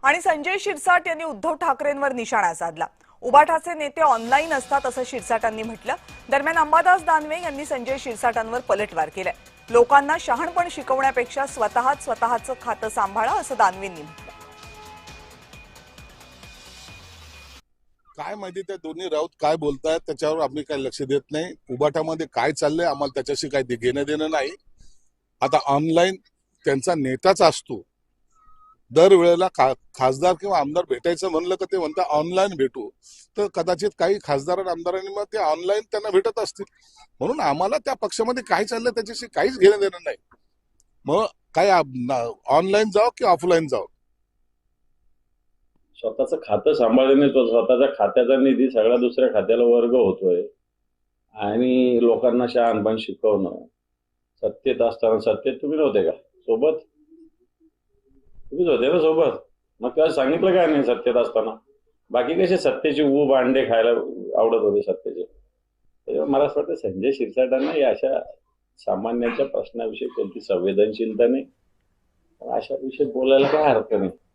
आणि संजय शिरसाट यांनी उद्धव ठाकरेंवर निशाणा साधला। उबाठाचे नेते ऑनलाईन असतात असं शिरसाटांनी म्हटलं। दरम्यान अंबादास दानवे यांनी संजय शिरसाटांवर पलटवार केलाय। लोकांना शहाणपण शिकवण्यापेक्षा स्वतःचं खातं सांभाळा असं दानवेंनी म्हटलं। काय माहिती त्या दोन्ही राऊत काय बोलतायत त्याच्यावर आम्ही काही लक्ष देत नाही। उबाठामध्ये काय चाललंय आम्हाला त्याच्याशी काही घेणं देणं नाही। आता ऑनलाईन त्यांचा नेताच असतो। दरवेळेला खासदार किंवा आमदार भेटायचं म्हणलं तर ते म्हणतात ऑनलाईन भेटू, तर कदाचित काही खासदार आणि आमदारांनी मग ते ऑनलाईन त्यांना भेटत असतील। म्हणून आम्हाला त्या पक्षामध्ये काय चाललंय त्याच्याशी काहीच घेणं देणं नाही। मग काय ऑनलाईन जाओ की ऑफलाईन जाओ, स्वतःचं खातं सांभाळणे, तो स्वतःच्या खात्याचा निधी सगळ्या दुसऱ्या खात्याला वर्ग होतोय आणि लोकांना शहाणपण शिकवणं। सत्तेत असताना, सत्तेत तुम्ही नव्हते का सोबत? तुम्हीच होते ना सोबत, मग तेव्हा सांगितलं काय नाही सत्तेत असताना? बाकी कसे सत्तेची ऊब अंडे खायला आवडत होते सत्तेचे। त्याच्यामुळे मला असं वाटतं संजय शिरसाटांना या अशा सामान्यांच्या प्रश्नाविषयी कोणती संवेदनशीलता नाही, अशा विषयी बोलायला काय हरकत नाही।